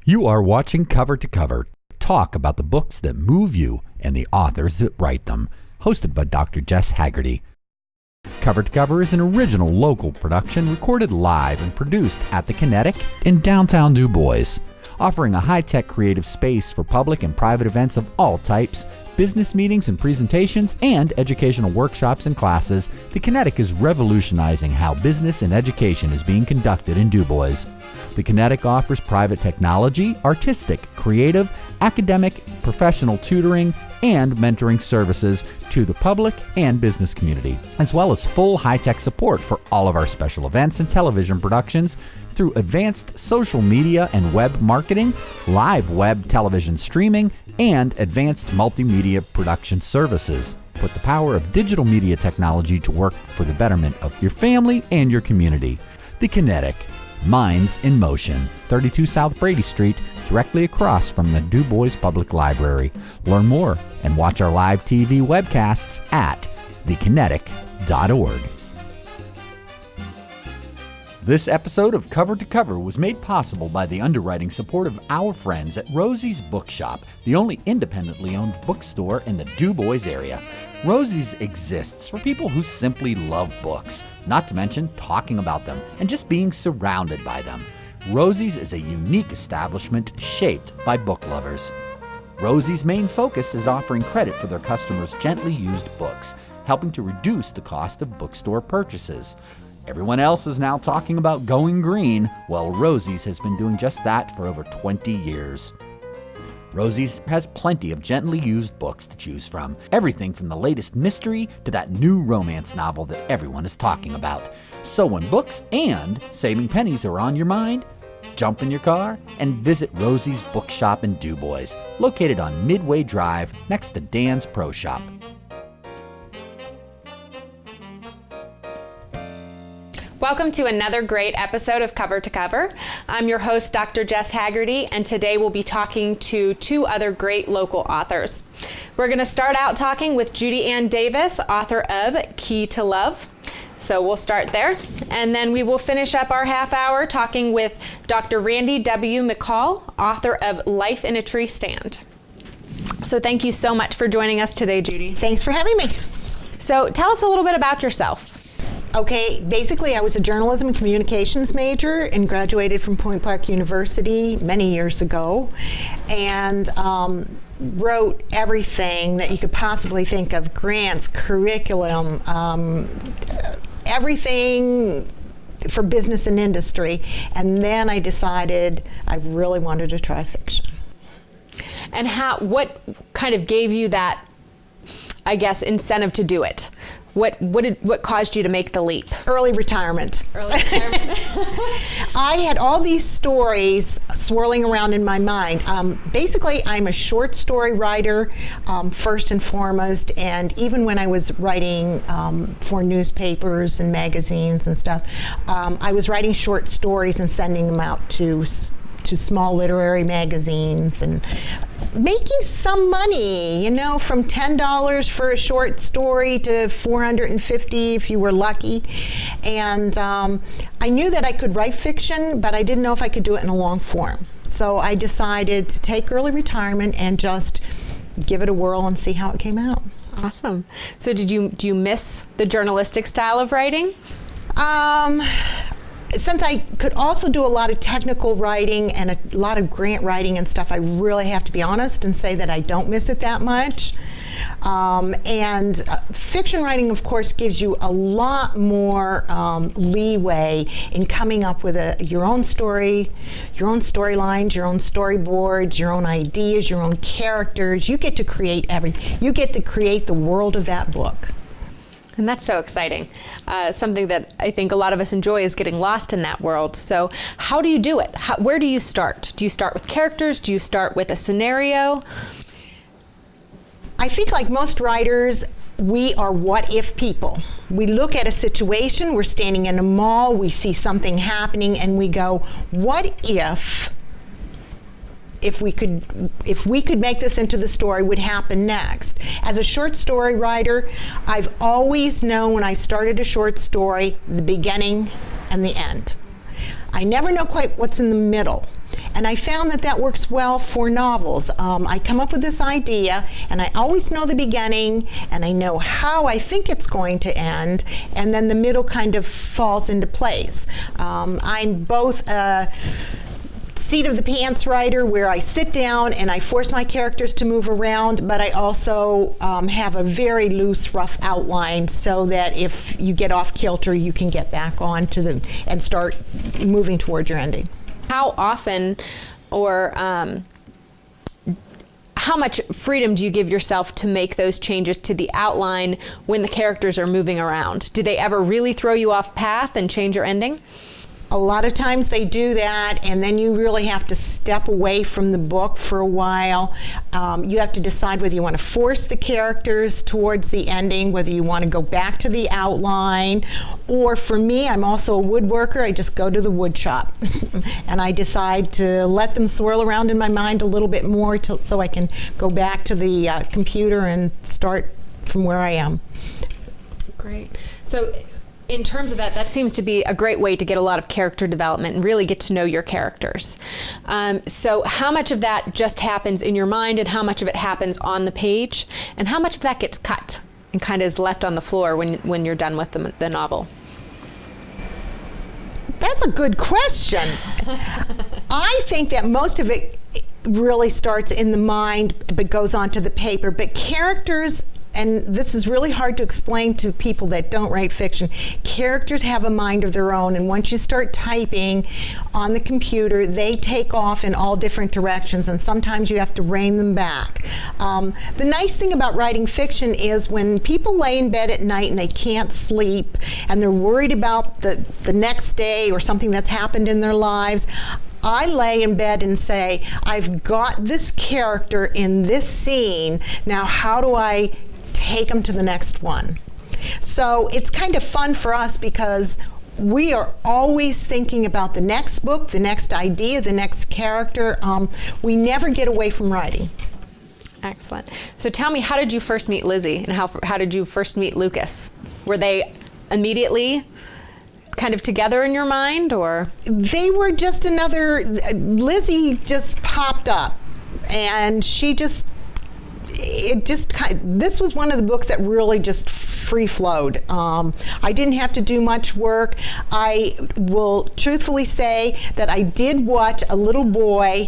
You are watching Cover to Cover, talk about the books that move you and the authors that write them, hosted by Dr. Jess Haggerty. Cover to Cover is an original local production recorded live and produced at the Kinetic in downtown DuBois, offering a high-tech creative space for public and private events of all types, business meetings and presentations, and educational workshops and classes. The Kinetic is revolutionizing how business and education is being conducted in DuBois. The Kinetic offers private technology, artistic, creative, academic, professional tutoring, and mentoring services to the public and business community, as well as full high-tech support for all of our special events and television productions through advanced social media and web marketing, live web television streaming, and advanced multimedia production services. Put the power of digital media technology to work for the betterment of your family and your community. The Kinetic. Minds in Motion, 32 South Brady Street, directly across from the DuBois Public Library. Learn more and watch our live TV webcasts at thekinetic.org. This episode of Cover to Cover was made possible by the underwriting support of our friends at Rosie's Bookshop, the only independently owned bookstore in the DuBois area. Rosie's exists for people who simply love books, not to mention talking about them and just being surrounded by them. Rosie's is a unique establishment shaped by book lovers. Rosie's main focus is offering credit for their customers' gently used books, helping to reduce the cost of bookstore purchases. Everyone else is now talking about going green. Well, Rosie's has been doing just that for over 20 years. Rosie's has plenty of gently used books to choose from. Everything from the latest mystery to that new romance novel that everyone is talking about. So when books and saving pennies are on your mind, jump in your car and visit Rosie's Bookshop in DuBois, located on Midway Drive next to Dan's Pro Shop. Welcome to another great episode of Cover to Cover. I'm your host, Dr. Jess Haggerty, and today we'll be talking to two other great local authors. We're going to start out talking with Judy Ann Davis, author of Key to Love. So we'll start there, and then we will finish up our half hour talking with Dr. Randy W. McCall, author of Life in a Tree Stand. So thank you so much for joining us today, Judy. Thanks for having me. So tell us a little bit about yourself. Okay, basically I was a journalism and communications major and graduated from Point Park University many years ago, and wrote everything that you could possibly think of: grants, curriculum, everything for business and industry. And then I decided I really wanted to try fiction. And what kind of gave you that, I guess, incentive to do it? What caused you to make the leap? Early retirement. Early retirement. I had all these stories swirling around in my mind. Basically, I'm a short story writer, first and foremost, and even when I was writing for newspapers and magazines and stuff, I was writing short stories and sending them out to small literary magazines and making some money, from $10 for a short story to $450 if you were lucky. And I knew that I could write fiction, but I didn't know if I could do it in a long form. So I decided to take early retirement and just give it a whirl and see how it came out. Awesome. So do you miss the journalistic style of writing? Since I could also do a lot of technical writing and a lot of grant writing and stuff, I really have to be honest and say that I don't miss it that much. And fiction writing, of course, gives you a lot more leeway in coming up with your own story, your own storylines, your own storyboards, your own ideas, your own characters. You get to create everything. You get to create the world of that book. And that's so exciting. Something that I think a lot of us enjoy is getting lost in that world. So how do you do it? Where do you start? Do you start with characters? Do you start with a scenario? I think like most writers, we are what-if people. We look at a situation, we're standing in a mall, we see something happening, and we go, what if we could make this into the story, would happen next? As a short story writer, I've always known when I started a short story, the beginning and the end. I never know quite what's in the middle. And I found that that works well for novels. I come up with this idea, and I always know the beginning, and I know how I think it's going to end, and then the middle kind of falls into place. I'm both a seat of the pants writer, where I sit down and I force my characters to move around, but I also have a very loose, rough outline so that if you get off kilter, you can get back on to the and start moving towards your ending. How often or how much freedom do you give yourself to make those changes to the outline when the characters are moving around? Do they ever really throw you off path and change your ending? A lot of times they do that, and then you really have to step away from the book for a while. You have to decide whether you want to force the characters towards the ending, whether you want to go back to the outline, or for me, I'm also a woodworker. I just go to the wood shop and I decide to let them swirl around in my mind a little bit more so I can go back to the computer and start from where I am. Great. So in terms of that, that seems to be a great way to get a lot of character development and really get to know your characters. So how much of that just happens in your mind, and how much of it happens on the page, and how much of that gets cut and kind of is left on the floor when you're done with the novel? That's a good question. I think that most of it really starts in the mind but goes onto the paper. But characters, and this is really hard to explain to people that don't write fiction, characters have a mind of their own, and once you start typing on the computer, they take off in all different directions, and sometimes you have to rein them back. The nice thing about writing fiction is when people lay in bed at night and they can't sleep, and they're worried about the next day or something that's happened in their lives, I lay in bed and say, I've got this character in this scene, now how do I take them to the next one? So it's kind of fun for us because we are always thinking about the next book, the next idea, the next character. We never get away from writing. Excellent. So tell me, how did you first meet Lizzie, and how did you first meet Lucas? Were they immediately kind of together in your mind, or? They were just Lizzie just popped up, and this was one of the books that really just free flowed. I didn't have to do much work. I will truthfully say that I did watch a little boy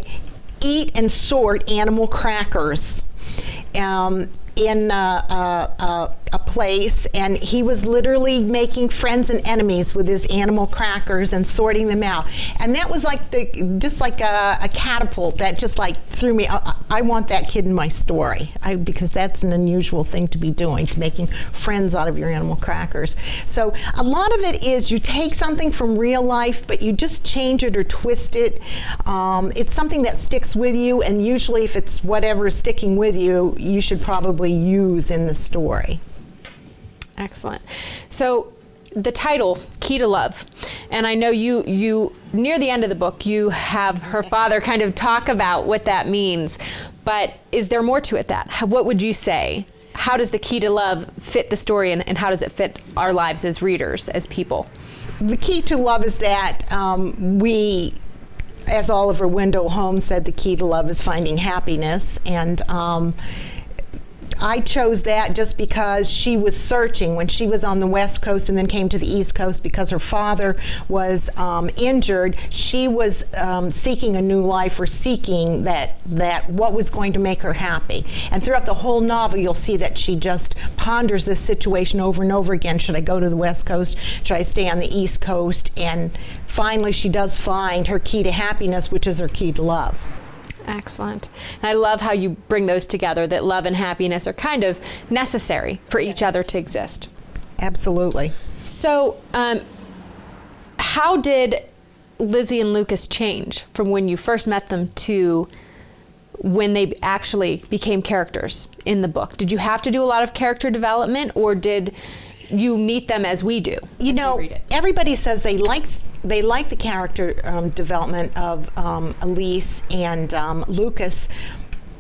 eat and sort animal crackers in a place, and he was literally making friends and enemies with his animal crackers and sorting them out. And that was like just like a catapult that just like threw me. I want that kid in my story, because that's an unusual thing to be doing, to making friends out of your animal crackers. So a lot of it is you take something from real life, but you just change it or twist it. It's something that sticks with you, and usually if it's whatever is sticking with you, you should probably use in the story. Excellent. So the title, Key to Love, and I know you near the end of the book, you have her father kind of talk about what that means, but is there more to it what would you say? How does the key to love fit the story, and how does it fit our lives as readers, as people? The key to love is that as Oliver Wendell Holmes said, the key to love is finding happiness, and I chose that just because she was searching when she was on the West Coast and then came to the East Coast because her father was injured. She was seeking a new life, or seeking that what was going to make her happy. And throughout the whole novel, you'll see that she just ponders this situation over and over again. Should I go to the West Coast? Should I stay on the East Coast? And finally, she does find her key to happiness, which is her key to love. Excellent. And I love how you bring those together, that love and happiness are kind of necessary for each other to exist. Absolutely. So how did Lizzie and Lucas change from when you first met them to when they actually became characters in the book? Did you have to do a lot of character development, or did you meet them as we do? You know, everybody says they like the character development of Elise and Lucas,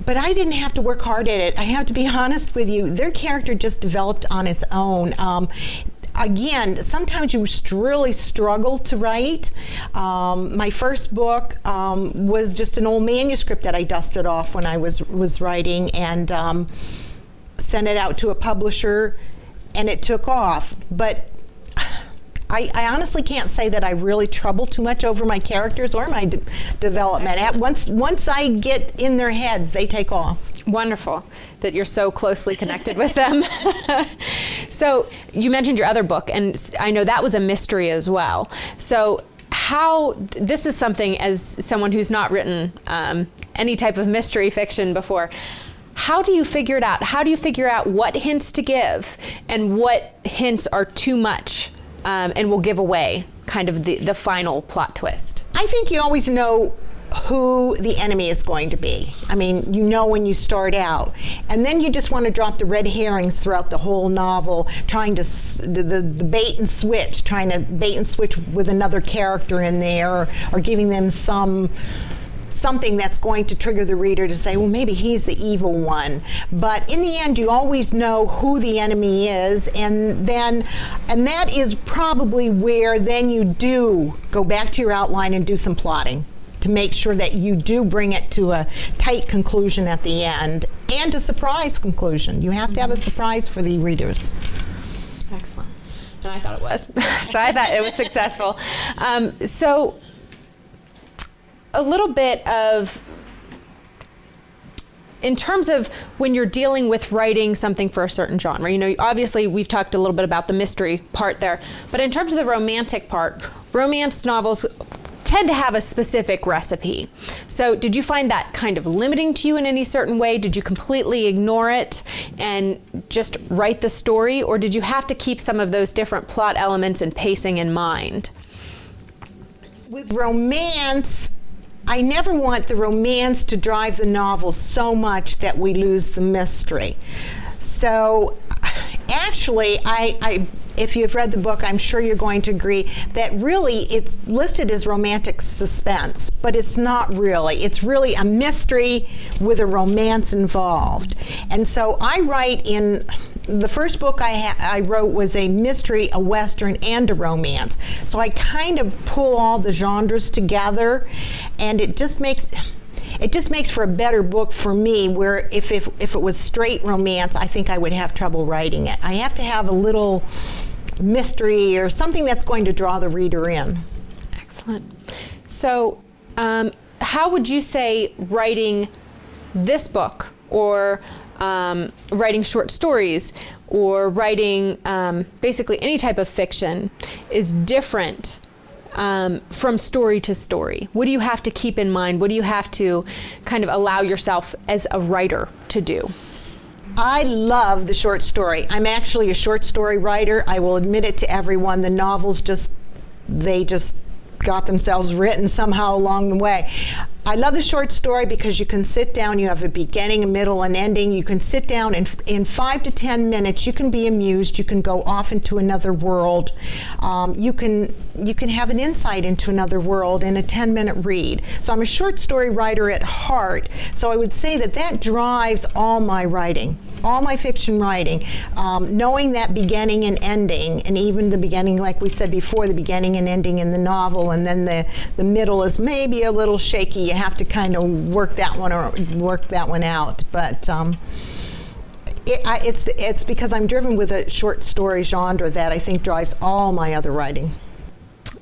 but I didn't have to work hard at it. I have to be honest with you. Their character just developed on its own. again, sometimes you really struggle to write. My first book was just an old manuscript that I dusted off when I was writing, and sent it out to a publisher, and it took off. But I honestly can't say that I really trouble too much over my characters or my development. Once I get in their heads, they take off. Wonderful that you're so closely connected with them. So you mentioned your other book, and I know that was a mystery as well. So this is something, as someone who's not written any type of mystery fiction before, how do you figure it out? How do you figure out what hints to give and what hints are too much and will give away kind of the final plot twist? I think you always know who the enemy is going to be. I mean, you know when you start out. And then you just want to drop the red herrings throughout the whole novel, trying to, the bait and switch, trying to bait and switch with another character in there, or giving them something that's going to trigger the reader to say, well, maybe he's the evil one. But in the end, you always know who the enemy is, and that is probably where then you do go back to your outline and do some plotting to make sure that you do bring it to a tight conclusion at the end, and a surprise conclusion. You have to have a surprise for the readers. Excellent. And I thought it was. So I thought it was successful. So a little bit of, in terms of when you're dealing with writing something for a certain genre, you know, obviously we've talked a little bit about the mystery part there, but in terms of the romantic part, romance novels tend to have a specific recipe. So did you find that kind of limiting to you in any certain way? Did you completely ignore it and just write the story, or did you have to keep some of those different plot elements and pacing in mind? With romance, I never want the romance to drive the novel so much that we lose the mystery. So actually, if you've read the book, I'm sure you're going to agree that really it's listed as romantic suspense, but it's not really. It's really a mystery with a romance involved. And so I write in, the first book I wrote was a mystery, a Western, and a romance. So I kind of pull all the genres together, and it just makes for a better book for me, where if it was straight romance, I think I would have trouble writing it. I have to have a little mystery or something that's going to draw the reader in. Excellent. So how would you say writing this book, or writing short stories, or writing basically any type of fiction is different from story to story? What do you have to keep in mind? What do you have to kind of allow yourself as a writer to do? I love the short story. I'm actually a short story writer. I will admit it to everyone. The novels they just got themselves written somehow along the way. I love the short story because you can sit down, you have a beginning, a middle, and ending. You can sit down and in 5 to 10 minutes, you can be amused, you can go off into another world. You can have an insight into another world in a 10-minute read. So I'm a short story writer at heart. So I would say that drives all my writing, all my fiction writing, knowing that beginning and ending, and even the beginning, like we said before, the beginning and ending in the novel, and then the middle is maybe a little shaky. You have to kind of work that one out. But it's because I'm driven with a short story genre that I think drives all my other writing.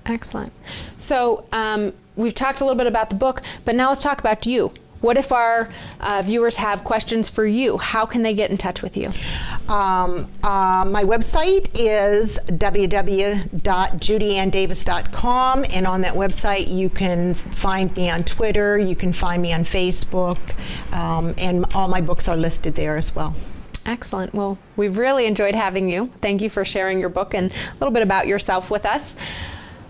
Excellent. So we've talked a little bit about the book, but now let's talk about you. What if our viewers have questions for you? How can they get in touch with you? My website is www.judyanndavis.com, and on that website you can find me on Twitter, you can find me on Facebook, and all my books are listed there as well. Excellent. Well, we've really enjoyed having you. Thank you for sharing your book and a little bit about yourself with us.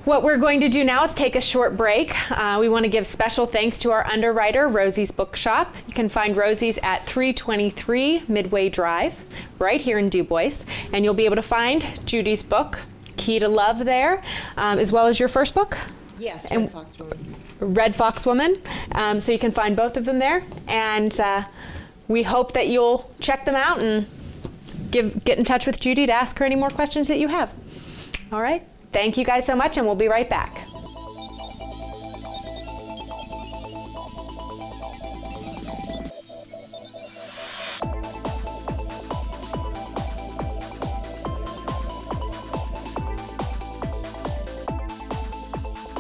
What we're going to do now is take a short break. We want to give special thanks to our underwriter, Rosie's Bookshop. You can find Rosie's at 323 Midway Drive, right here in DuBois. And you'll be able to find Judy's book, Key to Love, there, as well as your first book. Yes, and Red Fox Woman. Red Fox Woman. So you can find both of them there. And we hope that you'll check them out and get in touch with Judy to ask her any more questions that you have. All right. Thank you guys so much, and we'll be right back.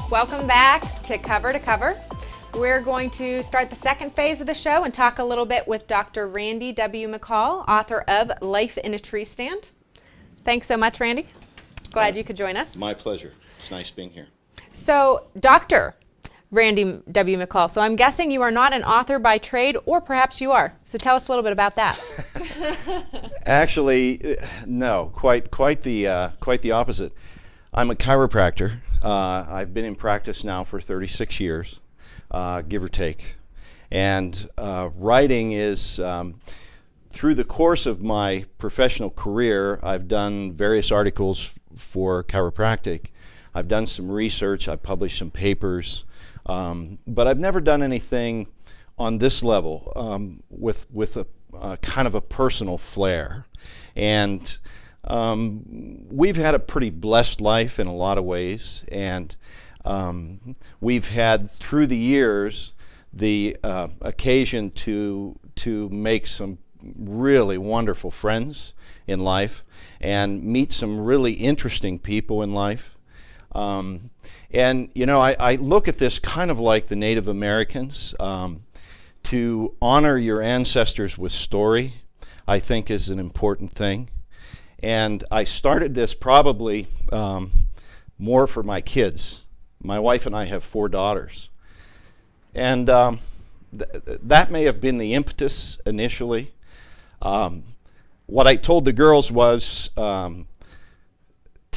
Welcome back to Cover to Cover. We're going to start the second phase of the show and talk a little bit with Dr. Randy W. McCall, author of Life in a Tree Stand. Thanks so much, Randy. Glad you could join us. My pleasure. It's nice being here. So, Dr. Randy W. McCall, so I'm guessing you are not an author by trade, or perhaps you are. So tell us a little bit about that. Actually, no, quite the opposite. I'm a chiropractor. I've been in practice now for 36 years, give or take. And writing is, through the course of my professional career, I've done various articles for chiropractic. I've done some research, I've published some papers, but I've never done anything on this level with a kind of a personal flair. And we've had a pretty blessed life in a lot of ways, and we've had through the years the occasion to make some really wonderful friends in life and meet some really interesting people in life. And you know, I look at this kind of like the Native Americans. To honor your ancestors with story, I think, is an important thing. And I started this probably more for my kids. My wife and I have 4 daughters. And that may have been the impetus initially. What I told the girls was, to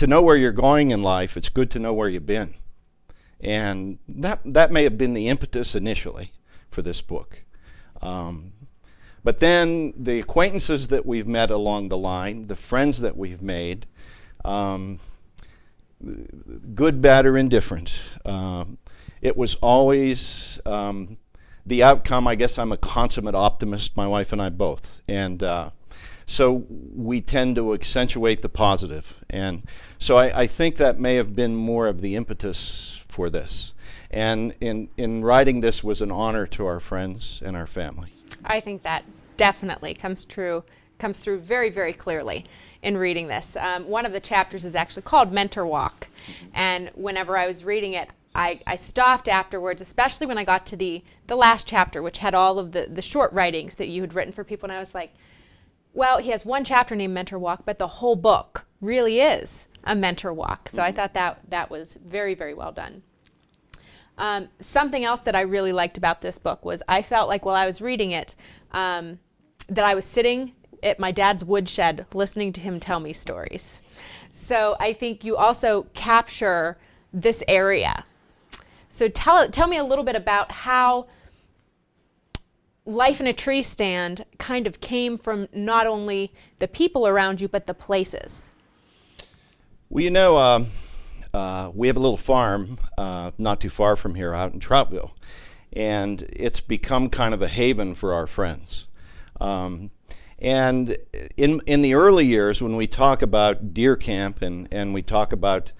know where you're going in life, it's good to know where you've been. And that may have been the impetus initially for this book. But then the acquaintances that we've met along the line, the friends that we've made, good, bad, or indifferent, it was always the outcome. I guess I'm a consummate optimist, my wife and I both. And so we tend to accentuate the positive. And so I think that may have been more of the impetus for this. And in writing this was an honor to our friends and our family. I think that definitely comes through very, very clearly in reading this. One of the chapters is actually called Mentor Walk. And whenever I was reading it, I stopped afterwards, especially when I got to the last chapter, which had all of the short writings that you had written for people. And I was like, well, he has one chapter named Mentor Walk, but the whole book really is a mentor walk. So I thought that was very, very well done. Something else that I really liked about this book was I felt like while I was reading it, that I was sitting at my dad's woodshed listening to him tell me stories. So I think you also capture this area. So tell me a little bit about how Life in a Tree Stand kind of came from not only the people around you, but the places. Well, you know, we have a little farm not too far from here out in Troutville, and it's become kind of a haven for our friends. And in the early years, when we talk about deer camp and we talk about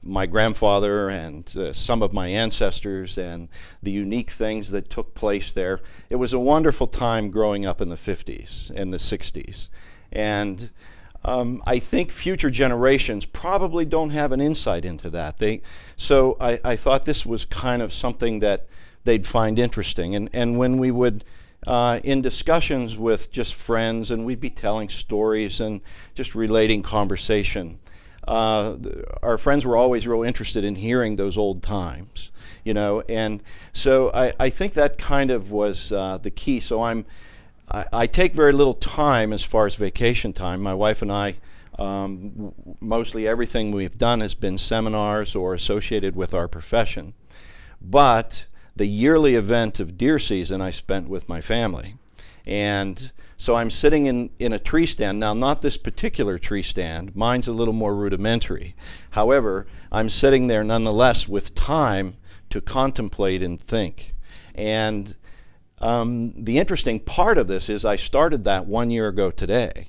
my grandfather and some of my ancestors and the unique things that took place there, it was a wonderful time growing up in the 50s and the 60s. And I think future generations probably don't have an insight into that. So I thought this was kind of something that they'd find interesting. And when we would, in discussions with just friends, and we'd be telling stories and just relating conversation, our friends were always real interested in hearing those old times, you know. And so I think that kind of was the key. So I take very little time as far as vacation time. My wife and I, mostly everything we've done has been seminars or associated with our profession. But the yearly event of deer season I spent with my family. And so I'm sitting in a tree stand. Now, not this particular tree stand. Mine's a little more rudimentary. However, I'm sitting there nonetheless with time to contemplate and think. And the interesting part of this is I started that 1 year ago today,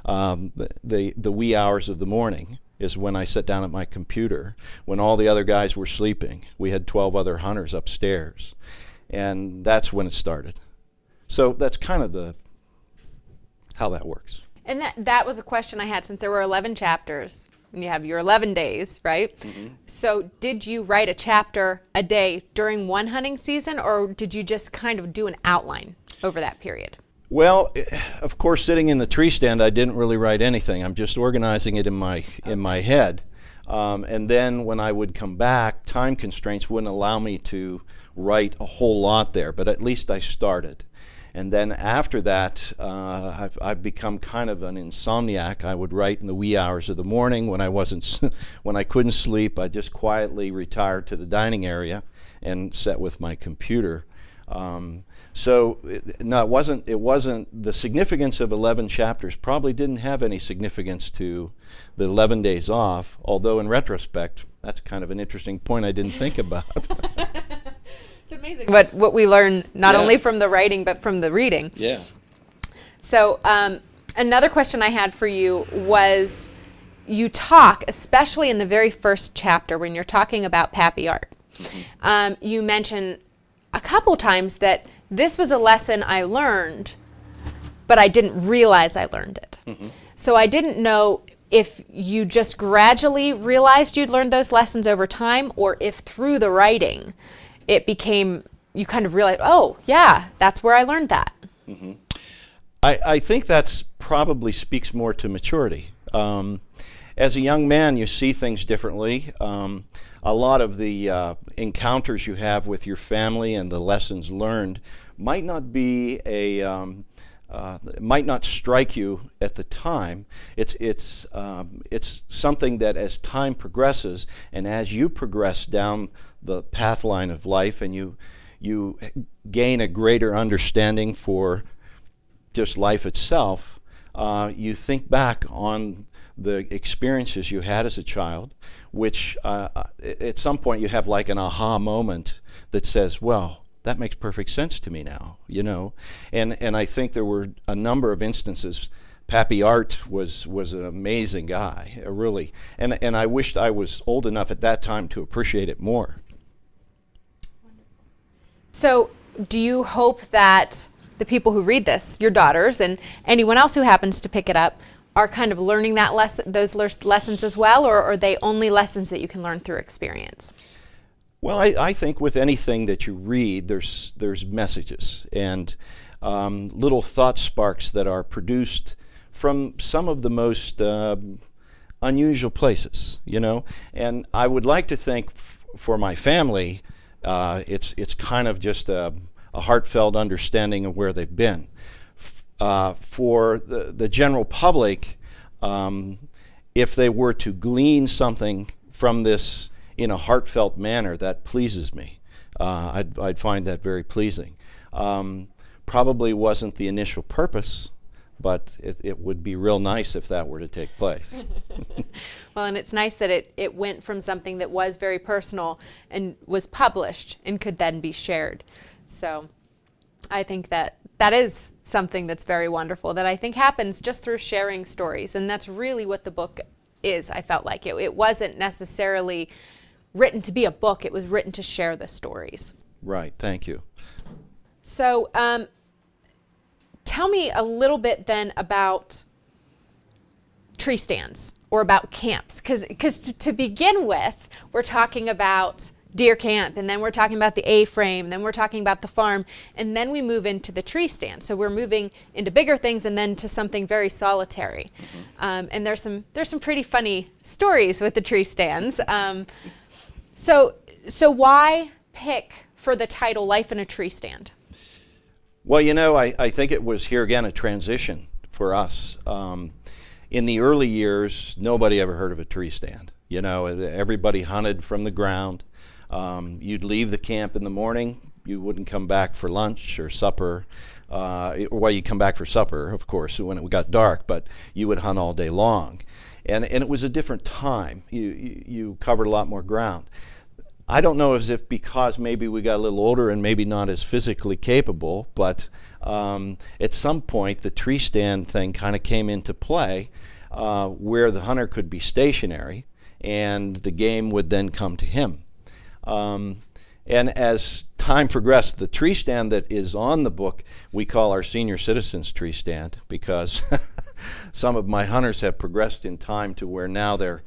the wee hours of the morning. is when I sat down at my computer, when all the other guys were sleeping. We had 12 other hunters upstairs, and that's when it started. So that's kind of how that works. And that was a question I had, since there were 11 chapters, and you have your 11 days, right? Mm-hmm. So did you write a chapter a day during one hunting season, or did you just kind of do an outline over that period? Well, of course, sitting in the tree stand, I didn't really write anything. I'm just organizing it in my head. And then when I would come back, time constraints wouldn't allow me to write a whole lot there, but at least I started. And then after that, I've become kind of an insomniac. I would write in the wee hours of the morning when when I couldn't sleep. I just quietly retired to the dining area and sat with my computer. So it wasn't the significance of 11 chapters probably didn't have any significance to the 11 days off, although in retrospect, that's kind of an interesting point I didn't think about. It's amazing what we learn, not only from the writing, but from the reading. Yeah. So another question I had for you was, you talk, especially in the very first chapter when you're talking about Pappy art, you mention a couple times that this was a lesson I learned, but I didn't realize I learned it. Mm-hmm. So I didn't know if you just gradually realized you'd learned those lessons over time, or if through the writing it became, you kind of realized, oh yeah, that's where I learned that. Mm-hmm. I think that's probably speaks more to maturity. As a young man, you see things differently. A lot of the encounters you have with your family and the lessons learned might not be might not strike you at the time. It's something that as time progresses and as you progress down the path line of life, and you gain a greater understanding for just life itself, you think back on the experiences you had as a child, which at some point you have like an aha moment that says, well, that makes perfect sense to me now, you know. And I think there were a number of instances. Pappy Art was an amazing guy, really. And I wished I was old enough at that time to appreciate it more. So do you hope that the people who read this, your daughters and anyone else who happens to pick it up, are kind of learning that those lessons as well, or are they only lessons that you can learn through experience? Well, I think with anything that you read, there's messages and little thought sparks that are produced from some of the most unusual places, you know. And I would like to think for my family, it's kind of just a heartfelt understanding of where they've been. For the general public, if they were to glean something from this in a heartfelt manner, that pleases me. I'd find that very pleasing. Probably wasn't the initial purpose, but it would be real nice if that were to take place. Well, and it's nice that it went from something that was very personal and was published and could then be shared. So I think that is something that's very wonderful, that I think happens just through sharing stories. And that's really what the book is. I felt like it wasn't necessarily written to be a book. It was written to share the stories. Right. Thank you. So tell me a little bit then about tree stands or about camps. Because to begin with, we're talking about deer camp, and then we're talking about the A-frame, then we're talking about the farm, and then we move into the tree stand. So we're moving into bigger things and then to something very solitary. Mm-hmm. And there's some pretty funny stories with the tree stands. So why pick for the title Life in a Tree Stand? Well, you know, I think it was here again a transition for us. In the early years, nobody ever heard of a tree stand. You know, everybody hunted from the ground. You'd leave the camp in the morning. You wouldn't come back for lunch or supper. Well, you'd come back for supper, of course, when it got dark, but you would hunt all day long. And it was a different time. You covered a lot more ground. I don't know if because maybe we got a little older and maybe not as physically capable, but at some point the tree stand thing kind of came into play. where the hunter could be stationary and the game would then come to him. And as time progressed, the tree stand that is on the book we call our senior citizens tree stand, because some of my hunters have progressed in time to where now they're,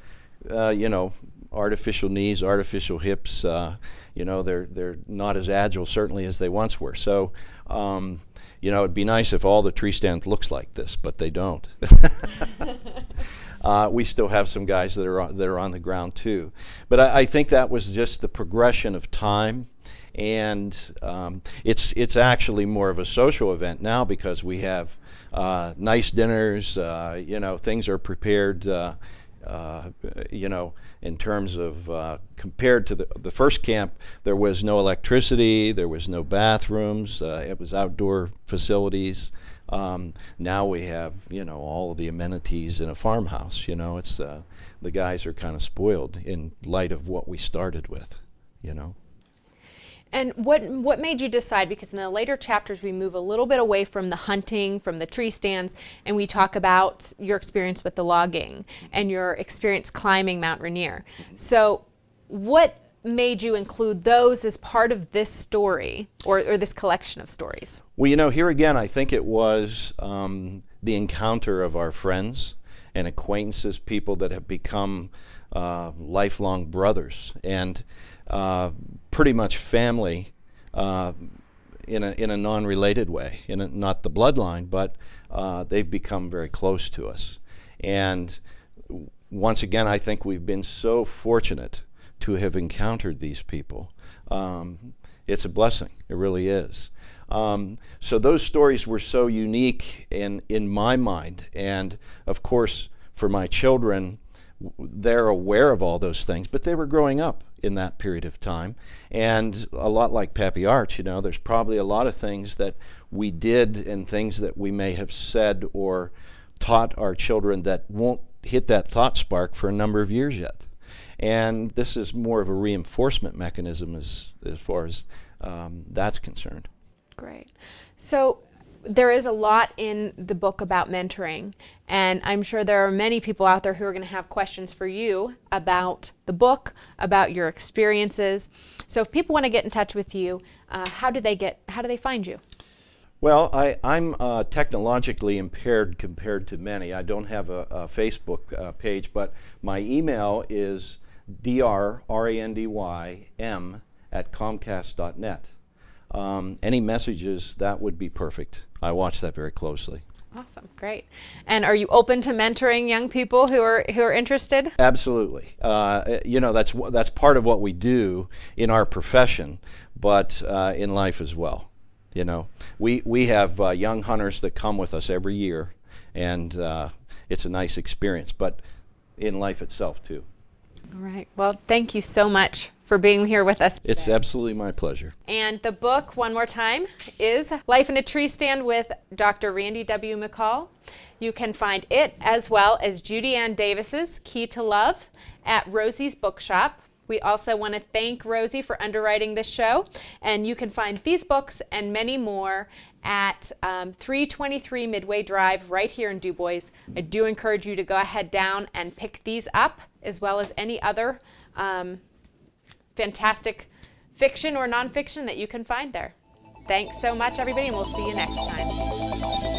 artificial knees, artificial hips, they're not as agile certainly as they once were. So, it'd be nice if all the tree stands looks like this, but they don't. We still have some guys that are on the ground too. But I think that was just the progression of time, and it's actually more of a social event now, because we have nice dinners. Things are prepared. In terms of compared to the first camp, there was no electricity, there was no bathrooms, it was outdoor facilities. Now we have, all of the amenities in a farmhouse. It's the guys are kind of spoiled in light of what we started with, And what made you decide, because in the later chapters we move a little bit away from the hunting, from the tree stands, and we talk about your experience with the logging and your experience climbing Mount Rainier. So what made you include those as part of this story, or this collection of stories? Well, here again, I think it was the encounter of our friends and acquaintances, people that have become lifelong brothers, and pretty much family in a non-related way, not the bloodline, but they've become very close to us. And once again, I think we've been so fortunate to have encountered these people. It's a blessing, it really is. So those stories were so unique in my mind, and of course for my children, they're aware of all those things, but they were growing up in that period of time. And a lot like Pappy Arch, there's probably a lot of things that we did and things that we may have said or taught our children that won't hit that thought spark for a number of years yet. And this is more of a reinforcement mechanism as far as that's concerned. Great. So there is a lot in the book about mentoring, and I'm sure there are many people out there who are going to have questions for you about the book, about your experiences. So if people want to get in touch with you, how do they find you? Well, I'm technologically impaired compared to many. I don't have a Facebook page, but my email is drrandym@comcast.net. Any messages, that would be perfect. I watch that very closely. Awesome, great. And are you open to mentoring young people who are interested? Absolutely. That's part of what we do in our profession, but in life as well. We have young hunters that come with us every year, and it's a nice experience, but in life itself too. All right. Well, thank you so much for being here with us today. It's absolutely my pleasure. And the book, one more time, is Life in a Tree Stand with Dr. Randy W. McCall. You can find it, as well as Judy Ann Davis's Key to Love, at Rosie's Bookshop. We also want to thank Rosie for underwriting this show. And you can find these books and many more at 323 Midway Drive right here in DuBois. I do encourage you to go ahead down and pick these up, as well as any other fantastic fiction or nonfiction that you can find there. Thanks so much, everybody, and we'll see you next time.